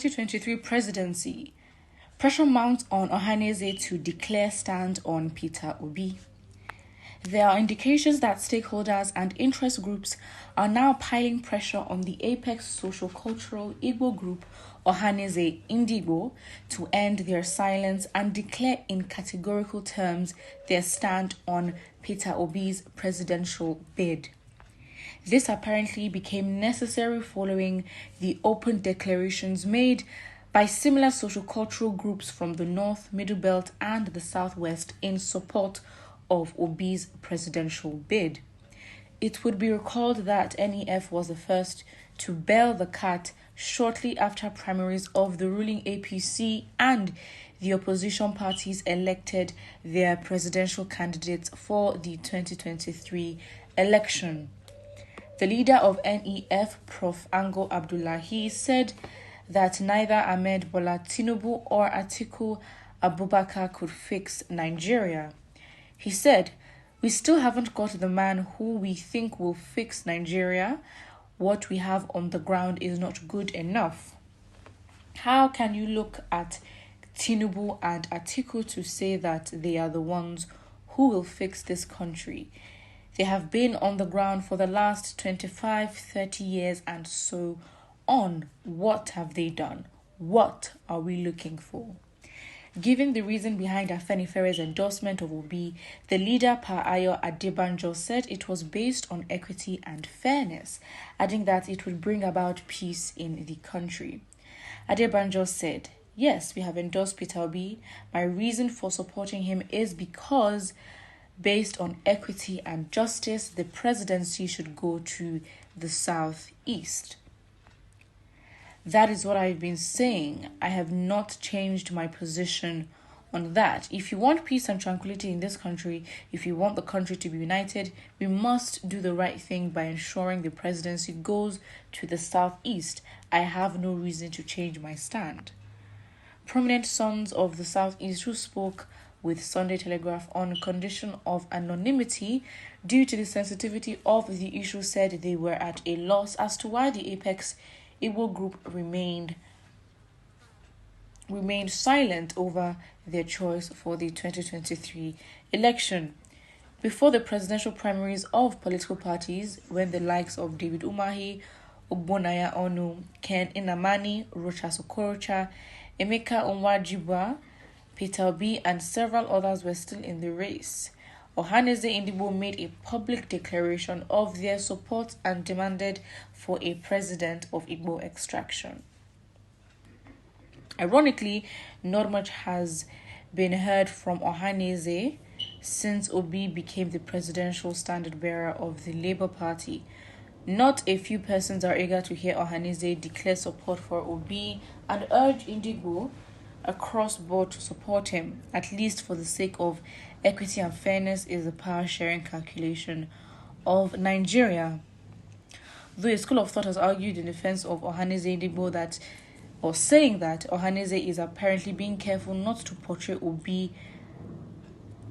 2023 presidency, pressure mounts on Ohanaeze to declare stand on Peter Obi. There are indications that stakeholders and interest groups are now piling pressure on the apex socio-cultural Igbo group Ohanaeze Indigo to end their silence and declare in categorical terms their stand on Peter Obi's presidential bid. This apparently became necessary following the open declarations made by similar socio-cultural groups from the North, Middle Belt, and the Southwest in support of Obi's presidential bid. It would be recalled that NEF was the first to bail the cat shortly after primaries of the ruling APC and the opposition parties elected their presidential candidates for the 2023 election. The leader of NEF, Prof. Ango Abdullahi, said that neither Ahmed Bola Tinubu or Atiku Abubakar could fix Nigeria. He said, "We still haven't got the man who we think will fix Nigeria. What we have on the ground is not good enough." How can you look at Tinubu and Atiku to say that they are the ones who will fix this country? They have been on the ground for the last 25, 30 years and so on. What have they done? What are we looking for? Giving the reason behind Afenifere's endorsement of Obi, the leader Paayo Adebanjo said it was based on equity and fairness, adding that it would bring about peace in the country. Adebanjo said, "Yes, we have endorsed Peter Obi. My reason for supporting him is because based on equity and justice, the presidency should go to the Southeast. That is what I've been saying. I have not changed my position on that. If you want peace and tranquility in this country, if you want the country to be united, we must do the right thing by ensuring the presidency goes to the Southeast. I have no reason to change my stand." Prominent sons of the Southeast who spoke with Sunday Telegraph on condition of anonymity due to the sensitivity of the issue said they were at a loss as to why the Apex Igbo group remained silent over their choice for the 2023 election. Before the presidential primaries of political parties, when the likes of David Umahi, Ogbonaya Onu, Ken Inamani, Rochas Okorocha, Emeka Onwajibwa, Peter Obi, and several others were still in the race, Ohanaeze Indigo made a public declaration of their support and demanded for a president of Igbo extraction. Ironically, not much has been heard from Ohanaeze since Obi became the presidential standard-bearer of the Labour Party. Not a few persons are eager to hear Ohanaeze declare support for Obi and urge Indigo across board to support him, at least for the sake of equity and fairness is the power-sharing calculation of Nigeria. Though a school of thought has argued in defense of Ohanaeze Indigo saying that Ohanaeze is apparently being careful not to portray Obi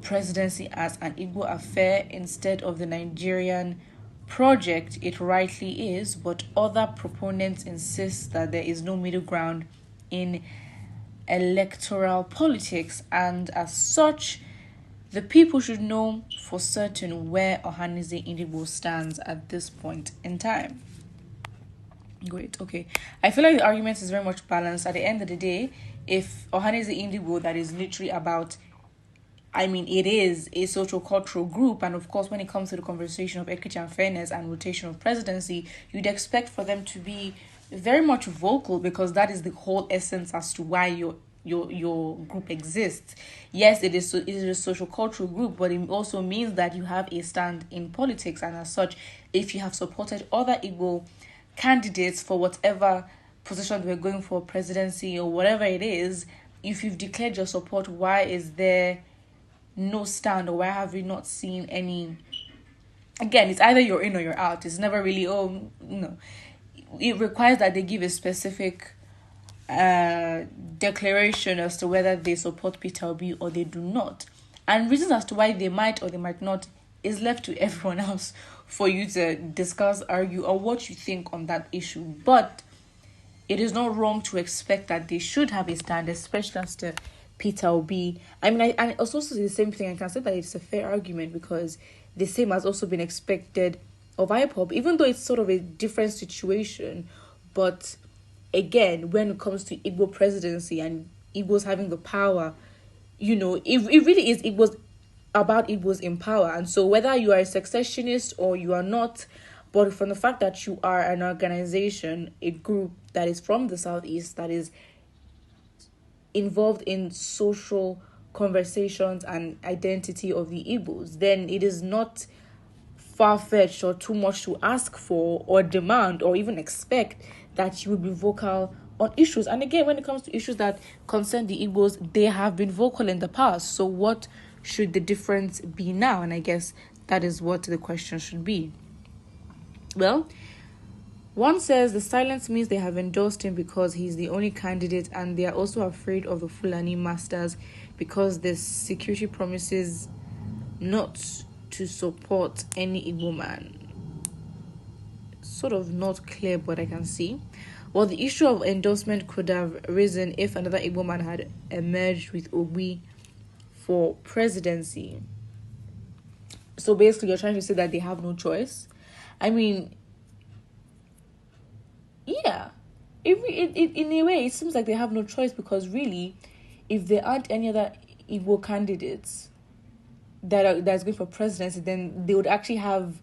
presidency as an Igbo affair instead of the Nigerian project it rightly is, but other proponents insist that there is no middle ground in electoral politics, and as such, the people should know for certain where Ohanaeze Indigo stands at this point in time. Great, okay. I feel like the argument is very much balanced. At the end of the day, if Ohanaeze Indigo, that is literally about, it is a social cultural group, and of course, when it comes to the conversation of equity and fairness and rotation of presidency, you'd expect for them to be very much vocal, because that is the whole essence as to why your group exists. Yes, it is a social cultural group, but it also means that you have a stand in politics, and as such, if you have supported other Igbo candidates for whatever position we're going for, presidency or whatever it is, if you've declared your support, why is there no stand, or why have we not seen any? Again, it's either you're in or you're out. It's never really, no. It requires that they give a specific declaration as to whether they support Peter Obi or they do not. And reasons as to why they might or they might not is left to everyone else for you to discuss, argue, or what you think on that issue. But it is not wrong to expect that they should have a stand, especially as to Peter Obi. I mean, I also say the same thing. I can say that it's a fair argument because the same has also been expected of IPOB, even though it's sort of a different situation. But again, when it comes to Igbo presidency and Igbos having the power, it really is Igbos about Igbos in power. And so whether you are a secessionist or you are not, but from the fact that you are an organization, a group that is from the Southeast, that is involved in social conversations and identity of the Igbos, then it is not far-fetched or too much to ask for or demand or even expect that you will be vocal on issues. And again, when it comes to issues that concern the Igbos, they have been vocal in the past. So what should the difference be now? And I guess that is what the question should be. Well, one says the silence means they have endorsed him because he's the only candidate, and they are also afraid of the Fulani masters because the security promises not to support any Igbo man. Sort of not clear, but I can see. Well, the issue of endorsement could have risen if another Igbo man had emerged with Obi for presidency. So basically, you're trying to say that they have no choice. I mean, yeah, in a way, it seems like they have no choice because really, if there aren't any other Igbo candidates that's going for presidency, then they would actually have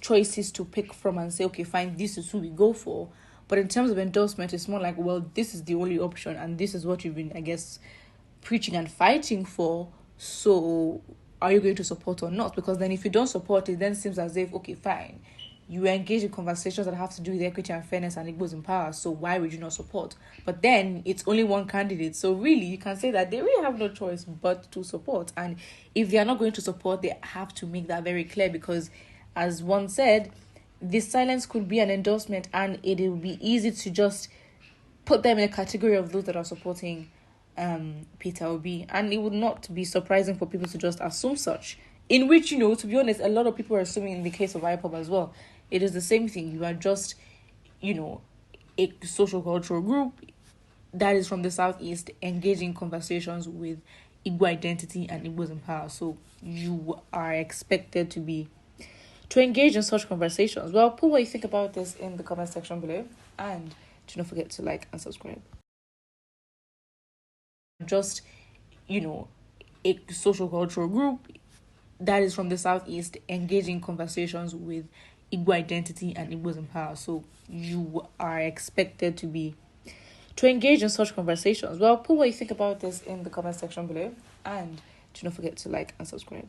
choices to pick from and say, okay, fine, this is who we go for. But in terms of endorsement, it's more like, well, this is the only option and this is what you've been, I guess, preaching and fighting for. So are you going to support or not? Because then if you don't support it, then it seems as if, okay, fine, you engage in conversations that have to do with equity and fairness and Igbos in power, so why would you not support? But then it's only one candidate, so really you can say that they really have no choice but to support. And if they are not going to support, they have to make that very clear, because as one said, this silence could be an endorsement and it will be easy to just put them in a category of those that are supporting Peter Obi, and it would not be surprising for people to just assume such, in which, to be honest, a lot of people are assuming in the case of IPOB as well. It is the same thing. You are just, a social cultural group that is from the Southeast engaging conversations with Igbo identity and Igbos in power. So you are expected to engage in such conversations. Well, put what you think about this in the comment section below, and do not forget to like and subscribe. Just, a social cultural group that is from the Southeast engaging conversations with Igbo identity and Igbos in power. So you are expected to engage in such conversations. Well, put what you think about this in the comment section below, and do not forget to like and subscribe.